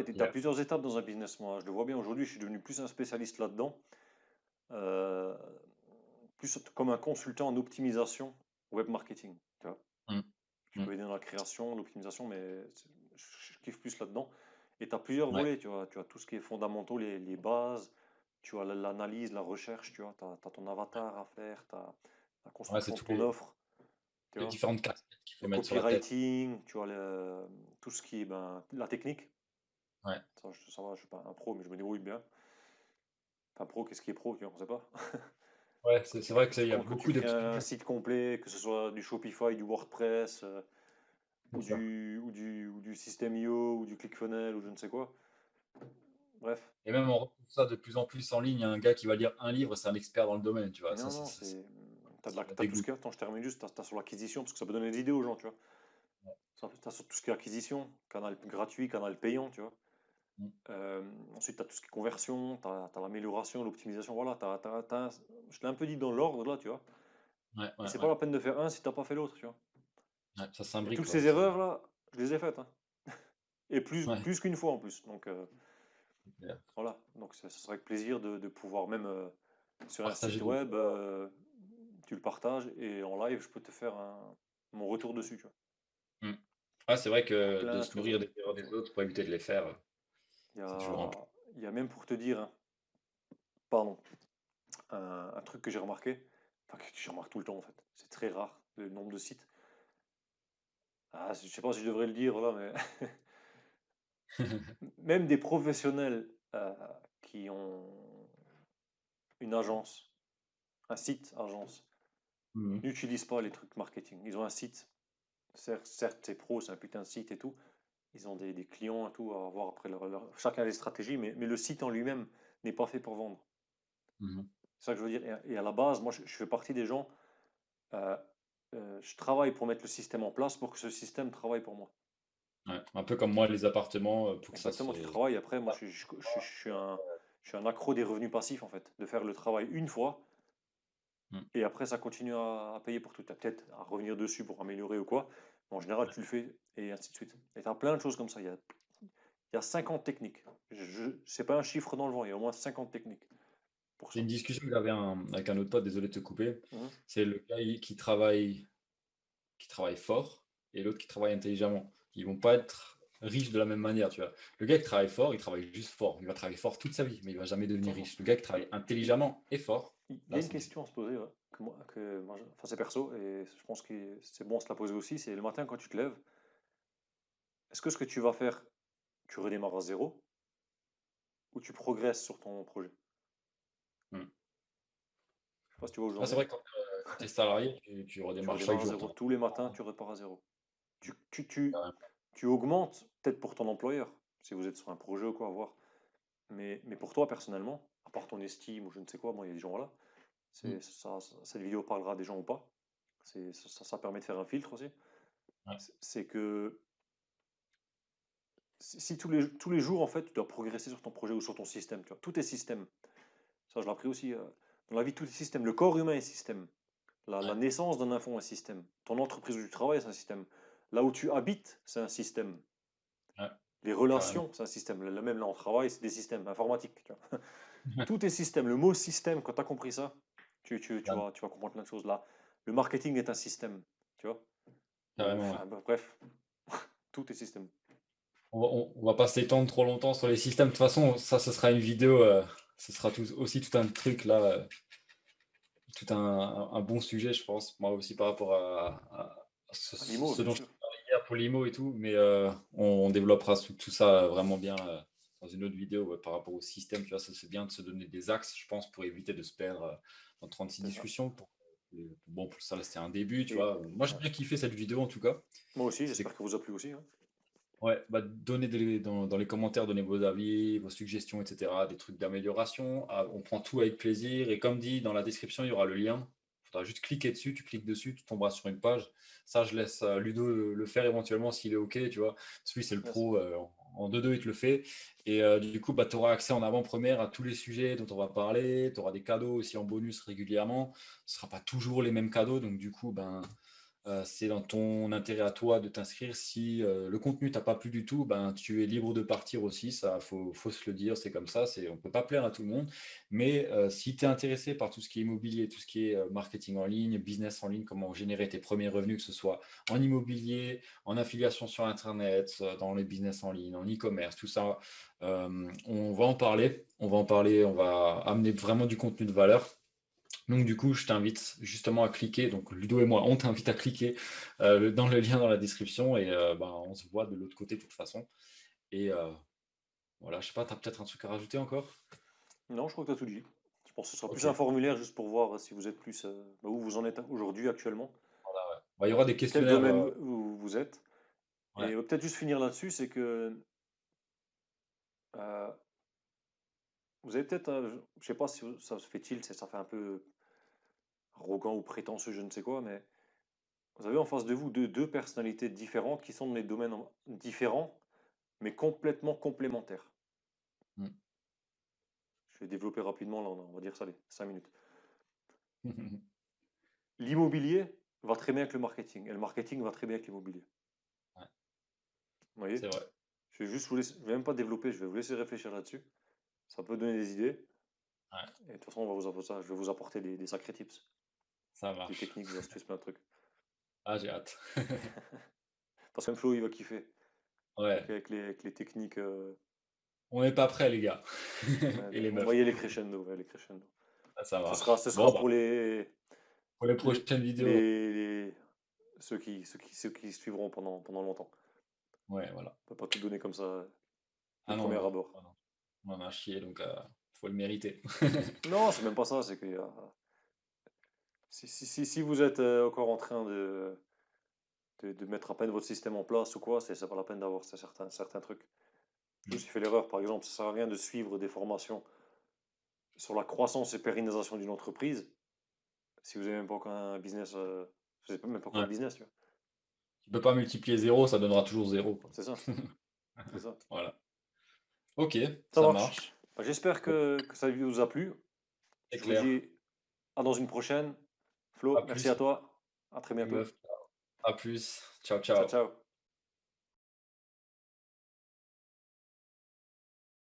voilà, tu as Yeah. plusieurs étapes dans un business. Moi, je le vois bien aujourd'hui, je suis devenu plus un spécialiste là-dedans, euh, plus comme un consultant en optimisation web marketing. Tu vois. Mm. Je Mm. peux aider dans la création, l'optimisation, mais je kiffe plus là-dedans. Et tu as plusieurs Ouais, volets, tu as tout ce qui est fondamentaux, les bases, tu as l'analyse, la recherche, tu vois, tu as, ton avatar à faire, tu as la ouais, c'est construction de ton offre, tu les vois, différentes casquettes qu'il le faut mettre sur la tête. copywriting, tu vois, tout ce qui est la technique. Ouais, Ça va, je suis pas un pro, mais je me débrouille bien. Enfin, pro, qu'est-ce qui est pro, tu vois, on sait pas. ouais, c'est vrai qu'il y a Que tu beaucoup de crées petits un jeux. site complet, que ce soit du Shopify, du WordPress, C'est ça. ou du système IO, ou du ClickFunnels, ou je ne sais quoi. Bref. Et même on retrouve ça de plus en plus en ligne. Un gars qui va lire un livre, c'est un expert dans le domaine, tu vois. Non, non, Ça t'as tout ce dégoûte. qu'il y a. Attends, je termine juste. T'as sur l'acquisition, parce que ça peut donner des idées aux gens, tu vois. T'as sur tout ce qui est acquisition, canal gratuit, canal payant, tu vois. Mm. Ensuite, t'as tout ce qui est conversion, t'as l'amélioration, l'optimisation, voilà. Je l'ai un peu dit dans l'ordre, là, tu vois. Ouais, Et ouais, c'est pas ouais. la peine de faire un si t'as pas fait l'autre, tu vois. Ouais, ça Et s'imbrique, toutes quoi. ces erreurs-là, je les ai faites, hein. Et Ouais, plus qu'une fois en plus. Donc, c'est clair. voilà. Donc, ce serait avec plaisir de pouvoir même sur un Partager site de web, tu le partages et en live, je peux te faire mon retour dessus, tu vois. Mm. Ah, c'est vrai Il y a que de plein de se choses. nourrir des erreurs des autres pour éviter de les faire, Il y c'est toujours un a, peu. il y a même pour te dire, hein, pardon, un truc que j'ai remarqué, enfin que je remarque tout le temps en fait. C'est très rare le nombre de sites. Ah, je sais pas si je devrais le dire là, mais même des professionnels qui ont une agence, un site agence, Mhm. n'utilisent pas les trucs marketing. Ils ont un site, certes c'est pro, c'est un putain de site et tout. Ils ont des clients et tout à avoir après chacun a des stratégies, mais le site en lui-même n'est pas fait pour vendre. Mhm. C'est ça que je veux dire. Et à la base, moi, je fais partie des gens, euh, je travaille pour mettre le système en place pour que ce système travaille pour moi. Ouais. Un peu comme moi, les appartements, pour que ça Exactement, tu se. travailles. Après, moi, je suis un accro des revenus passifs, en fait, de faire le travail une fois, Mm. et après, ça continue à payer pour tout. Tu as peut-être à revenir dessus pour améliorer ou quoi, mais en général, Ouais. tu le fais, et ainsi de suite. Et tu as plein de choses comme ça. Il y a 50 techniques. C'est pas un chiffre dans le vent, il y a au moins 50 techniques pour C'est ça. une discussion que j'avais avec un autre pote, désolé de te couper. Mhm. C'est le gars qui travaille fort et l'autre qui travaille intelligemment. Ils vont pas être riches de la même manière, tu vois. Le gars qui travaille fort, il travaille juste fort. Il va travailler fort toute sa vie, mais il va jamais devenir Attends, riche. Le gars qui travaille intelligemment et fort, il y a là, une c'est différent. question à se poser, ouais, enfin c'est perso, et je pense que c'est bon à se la poser aussi, c'est le matin quand tu te lèves, est-ce que ce que tu vas faire, tu redémarres à zéro, ou tu progresses sur ton projet? Mm. Je sais pas si tu vois où Ah, j'en c'est ai. vrai que quand tu es salarié, tu Tu redémarres chaque redémarres à jour. zéro. Tous les matins, tu repars à zéro. Tu, tu, tu, Carrément. tu augmentes, peut-être pour ton employeur, si vous êtes sur un projet ou quoi, à voir. Mais pour toi, personnellement, à part ton estime ou je ne sais quoi, moi, il y a des gens là, Mm. cette vidéo parlera des gens ou pas. Ça permet de faire un filtre aussi. Ouais. C'est que si tous les jours, en fait, tu dois progresser sur ton projet ou sur ton système, tu vois, tout est système. Ça, je l'ai appris aussi. Dans la vie, tout est système. Le corps humain est système. La Ouais. naissance d'un enfant est un système. Ton entreprise où tu travailles, c'est un système. Là où tu habites, c'est un système. Ouais. Les Carrément. relations, c'est un système. Même là, on travaille, c'est des systèmes informatiques. Tu vois. Tout est système. Le mot système, quand tu as compris ça, Ouais. tu vas comprendre plein de choses là. Le marketing est un système. Tu vois. Carrément, ouais. Enfin, bref, tout est système. On va pas s'étendre trop longtemps sur les systèmes. De toute façon, ça, ce sera une vidéo. Ce sera aussi tout un truc là, tout un bon sujet, je pense. Moi aussi par rapport à L'IMO, ce bien dont je sûr. te parlais hier pour l'IMO et tout. Mais on développera tout ça vraiment bien dans une autre vidéo ouais, par rapport au système. Tu vois, ça c'est bien de se donner des axes, je pense, pour éviter de se perdre dans 36 C'est ça. discussions. Bon, pour ça, là, c'était un début, tu Et vois. Moi, j'ai ouais. bien kiffé cette vidéo en tout cas. Moi aussi, C'est j'espère que vous a plu aussi, hein. Ouais, bah, donnez dans les commentaires, donnez vos avis, vos suggestions, etc., des trucs d'amélioration. Ah, on prend tout avec plaisir. Et comme dit, dans la description, il y aura le lien. Il faudra juste cliquer dessus. Tu cliques dessus, tu tomberas sur une page. Ça, je laisse Ludo le faire éventuellement s'il est OK, tu vois. Parce que lui, c'est le Yes. pro. En 2-2, il te le fait. Et du coup, bah, tu auras accès en avant-première à tous les sujets dont on va parler. Tu auras des cadeaux aussi en bonus régulièrement. Ce ne sera pas toujours les mêmes cadeaux. Donc, du coup, ben, C'est dans ton intérêt à toi de t'inscrire. Si, le contenu t'a pas plu du tout, ben, tu es libre de partir aussi, ça faut se le dire, c'est comme ça, on peut pas plaire à tout le monde. Mais, si tu es intéressé par tout ce qui est immobilier, tout ce qui est, marketing en ligne, business en ligne, comment générer tes premiers revenus, que ce soit en immobilier, en affiliation sur internet, dans les business en ligne, en e-commerce, tout ça, on va en parler. On va en parler, on va amener vraiment du contenu de valeur. Donc du coup, je t'invite justement à cliquer. Donc Ludo et moi, on t'invite à cliquer dans le lien dans la description et ben, on se voit de l'autre côté de toute façon. Et voilà, je sais pas, tu as peut-être un truc à rajouter encore? Non, je crois que tu as tout dit. Je pense que ce sera plus Ok. un formulaire juste pour voir si vous êtes plus où vous en êtes aujourd'hui actuellement, Voilà, ouais. Bah, il y aura des quel questionnaires. domaine vous êtes. Ouais. Et peut-être juste finir là-dessus, c'est que euh, vous avez peut-être, je sais pas si ça se fait-il, ça fait un peu arrogant ou prétentieux, je ne sais quoi, mais vous avez en face de vous deux personnalités différentes qui sont dans des domaines différents, mais complètement complémentaires. Mm. Je vais développer rapidement, là, on va dire ça, les 5 minutes. L'immobilier va très bien avec le marketing, et le marketing va très bien avec l'immobilier. Ouais, Vous voyez? c'est vrai. Je vais même pas développer, je vais vous laisser réfléchir là-dessus. Ça peut donner des idées, Ouais, et de toute façon, on va vous apporter ça. Je vais vous apporter des sacrés tips, ça des marche. techniques, des astuces, plein de trucs. Ah, j'ai hâte. Parce que Flo, il va kiffer. Ouais, Avec les techniques, on n'est pas prêts, les gars. ouais, Et les on va meufs. y aller crescendo, ouais, les crescendo. Ah, ça marche. Ce Bon, sera bah, pour pour les prochaines vidéos. les- ceux qui suivront pendant longtemps. Ouais, voilà. On peut pas tout donner comme ça de Ah non, premier non, abord. non, non. On en a chié, donc faut le mériter. Non, c'est même pas ça, c'est que si vous êtes encore en train de mettre à peine votre système en place ou quoi, c'est pas la peine d'avoir certains trucs. Je me Mm. suis fait l'erreur, par exemple, ça sert à rien de suivre des formations sur la croissance et pérennisation d'une entreprise si vous n'avez même pas encore un business, vous n'avez même pas encore Ouais. de business, tu vois. Tu peux pas multiplier zéro, ça donnera toujours zéro, quoi. C'est ça, c'est ça. Voilà. Ok, Ça ça marche. marche. Bah, j'espère Bon, que ça vous a plu. c'est Je vous clair. dis à dans une prochaine. À Flo, merci plus, à toi. À très les bientôt. meufs. À plus. Ciao, Ciao, ciao. ciao.